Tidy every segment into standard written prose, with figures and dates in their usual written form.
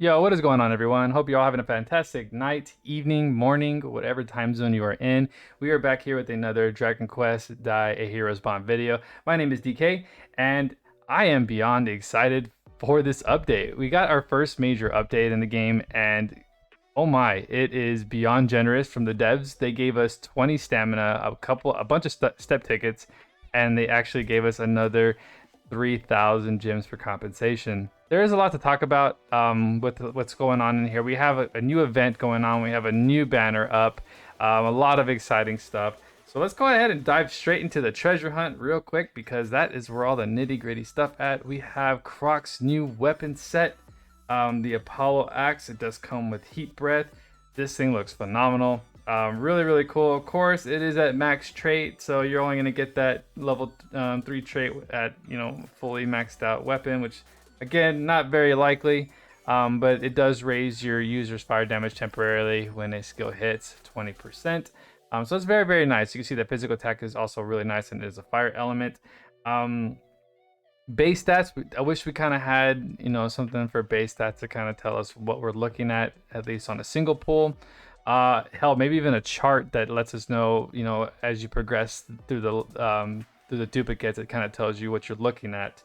Yo, what is going on, everyone? Hope you're all having a fantastic night, evening, morning, whatever time zone you are in. We are back here with another Dragon Quest Die a Hero's Bond video. My name is DK, and I am beyond excited for this update. We got our first major update in the game, and oh my, it is beyond generous from the devs. They gave us 20 stamina, a bunch of step tickets, and they actually gave us another 3,000 gems for compensation. There is a lot to talk about with what's going on in here. We have a new event going on. We have a new banner up. A lot of exciting stuff. So let's go ahead and dive straight into the treasure hunt real quick because that is where all the nitty gritty stuff at. We have Croc's new weapon set, the Apollo Axe. It does come with heat breath. This thing looks phenomenal. Really, really cool. Of course, it is at max trait, so you're only going to get that level 3 trait at, fully maxed out weapon, which, again, not very likely, but it does raise your user's fire damage temporarily when a skill hits 20%. So it's very, very nice. You can see that physical attack is also really nice, and it is a fire element. Base stats, I wish we kind of had, something for base stats to kind of tell us what we're looking at least on a single pull. Hell, maybe even a chart that lets us know, as you progress through the duplicates, it kind of tells you what you're looking at.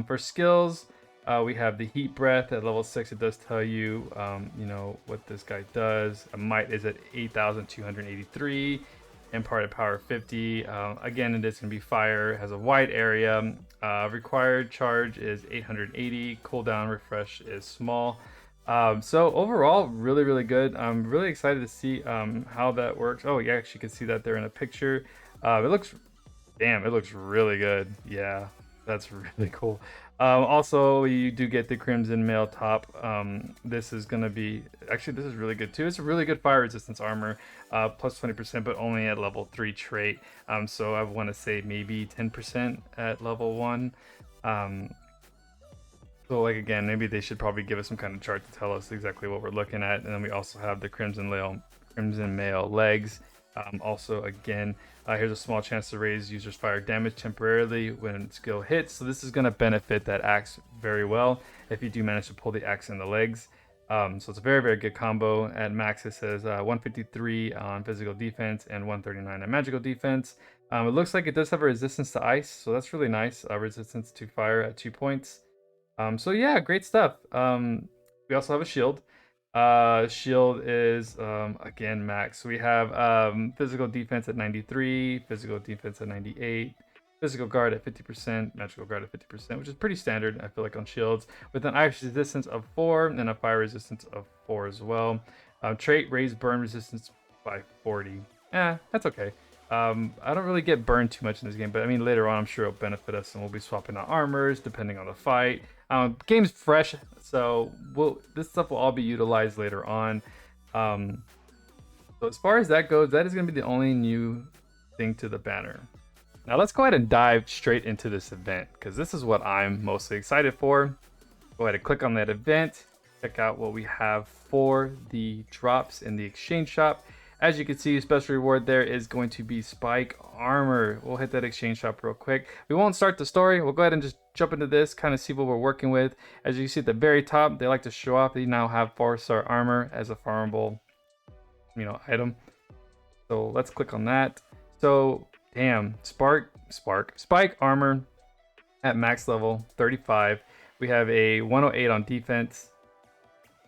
For skills, we have the heat breath at level 6. It does tell you, what this guy does. A might is at 8,283, imparted power 50. Again, it is going to be fire. It has a wide area. Required charge is 880. Cooldown refresh is small. So overall, really, really good. I'm really excited to see how that works. Oh, you actually can see that there in a picture. It looks really good. Yeah, that's really cool. Also, you do get the Crimson Mail top. This is gonna be, actually, this is really good too. It's a really good fire resistance armor, plus 20%, but only at level 3 trait. So I want to say maybe 10% at level 1. So like, again, maybe they should probably give us some kind of chart to tell us exactly what we're looking at. And then we also have the Crimson Mail legs. Also, again, here's a small chance to raise user's fire damage temporarily when skill hits. So this is going to benefit that axe very well if you do manage to pull the axe in the legs. So it's a very, very good combo. At max, it says 153 on physical defense and 139 on magical defense. It looks like it does have a resistance to ice, so that's really nice. Resistance to fire at 2 points. So yeah, great stuff. We also have a shield. Shield is again max. We have physical defense at 93, physical defense at 98, physical guard at 50%, magical guard at 50%, which is pretty standard, I feel like, on shields, with an ice resistance of 4 and a fire resistance of 4 as well. Trait raise burn resistance by 40. That's okay. I don't really get burned too much in this game, but I mean, later on, I'm sure it'll benefit us, and we'll be swapping out armors depending on the fight. Game's fresh, so this stuff will all be utilized later on. So as far as that goes, that is going to be the only new thing to the banner. Now let's go ahead and dive straight into this event, because this is what I'm mostly excited for. Go ahead and click on that event, check out what we have for the drops in the exchange shop. As you can see, special reward there is going to be Spike Armor. We'll hit that exchange shop real quick. We won't start the story. We'll go ahead and just jump into this, kind of see what we're working with. As you see at the very top, they like to show off they now have 4-star armor as a farmable, item. So let's click on that. So, damn, Spike Armor at max level 35. We have a 108 on defense,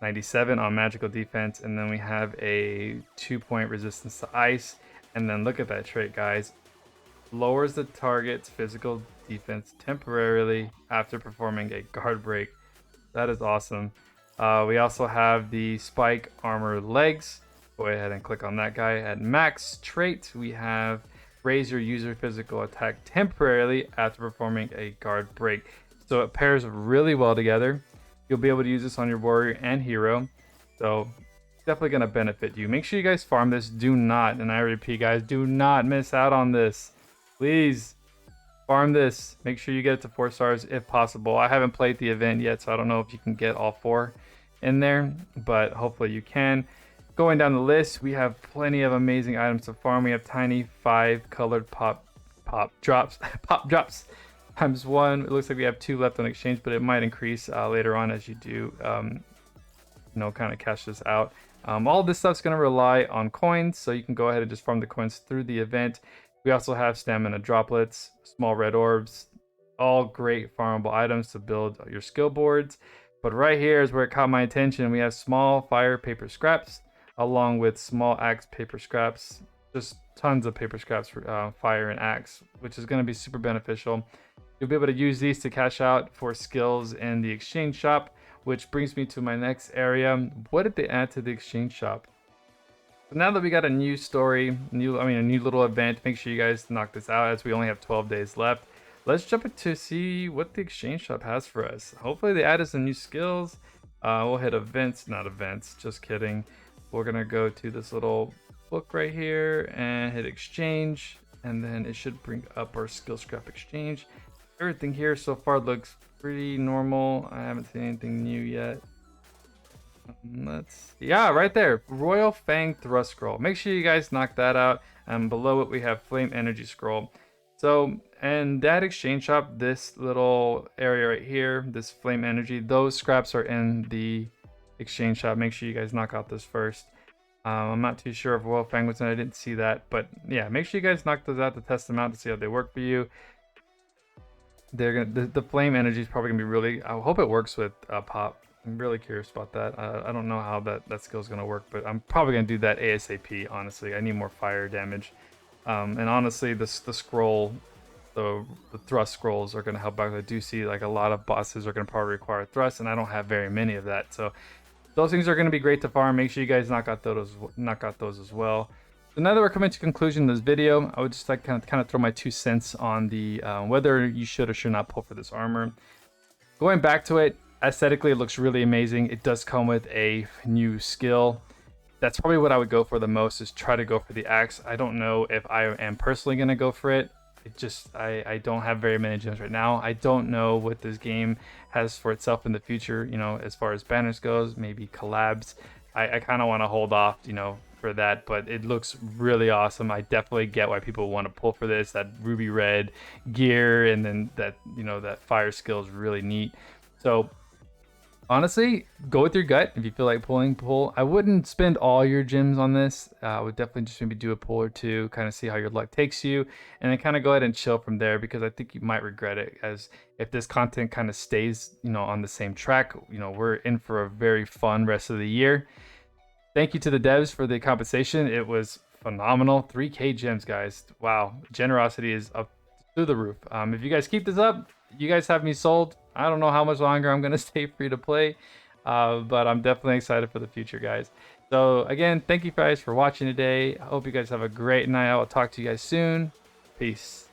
97 on magical defense, and then we have a 2-point resistance to ice. And then look at that trait, guys. Lowers the target's physical defense temporarily after performing a guard break. That is awesome. We also have the Spike Armor legs. Go ahead and click on that guy. At max trait, we have raise your user physical attack temporarily after performing a guard break. So it pairs really well together. You'll be able to use this on your warrior and hero. So definitely going to benefit you. Make sure you guys farm this. Do not, and I repeat, guys, do not miss out on this. Please farm this. Make sure you get it to 4 stars if possible. I haven't played the event yet, so I don't know if you can get all 4 in there, but hopefully you can. Going down the list, we have plenty of amazing items to farm. We have tiny 5 colored pop drops times 1. It looks like we have 2 left on exchange, but it might increase later on as you do you know, kind of cash this out. All this stuff's going to rely on coins, so you can go ahead and just farm the coins through the event. We also have stamina droplets, small red orbs, all great farmable items to build your skill boards. But right here is where it caught my attention. We have small fire paper scraps along with small axe paper scraps. Just tons of paper scraps for fire and axe, which is going to be super beneficial. You'll be able to use these to cash out for skills in the exchange shop, which brings me to my next area. What did they add to the exchange shop? So now that we got a new story, a new little event, make sure you guys knock this out as we only have 12 days left. Let's jump into see what the exchange shop has for us. Hopefully they added some new skills. We'll hit events, not events, just kidding. We're gonna go to this little book right here and hit exchange, and then it should bring up our skill scrap exchange. Everything here so far looks pretty normal. I haven't seen anything new yet. Yeah, right there, Royal Fang Thrust Scroll. Make sure you guys knock that out. And below it we have Flame Energy Scroll. So, and that exchange shop, this little area right here, this Flame Energy, those scraps are in the exchange shop. Make sure you guys knock out this first. I'm not too sure if Royal Fang was in, I didn't see that, but yeah, make sure you guys knock those out to test them out to see how they work for you. They're gonna the Flame Energy is probably gonna be really, I hope it works with Pop. I'm really curious about that. I don't know how that skill is gonna work, but I'm probably gonna do that ASAP. Honestly, I need more fire damage. And honestly, the scroll, the thrust scrolls are gonna help out. I do see like a lot of bosses are gonna probably require thrust, and I don't have very many of that. So those things are gonna be great to farm. Make sure you guys knock out those as well. So now that we're coming to conclusion of this video, I would just like kind of throw my 2 cents on the whether you should or should not pull for this armor. Going back to it, aesthetically it looks really amazing. It does come with a new skill. That's probably what I would go for the most, is try to go for the axe. I don't know if I am personally going to go for it. I don't have very many gems right now. I don't know what this game has for itself in the future, you know, as far as banners goes, maybe collabs. I kind of want to hold off, you know, for that, but it looks really awesome. I definitely get why people want to pull for this. That ruby red gear and then that, you know, that fire skill is really neat. So honestly, go with your gut. If you feel like pull. I wouldn't spend all your gems on this. I would definitely just maybe do a pull or two, kind of see how your luck takes you, and then kind of go ahead and chill from there, because I think you might regret it, as if this content kind of stays, you know, on the same track, you know, we're in for a very fun rest of the year. Thank you to the devs for the compensation. It was phenomenal. 3K gems, guys. Wow. Generosity is up through the roof. If you guys keep this up, you guys have me sold. I don't know how much longer I'm going to stay free to play, but I'm definitely excited for the future, guys. So again, thank you guys for watching today. I hope you guys have a great night. I will talk to you guys soon. Peace.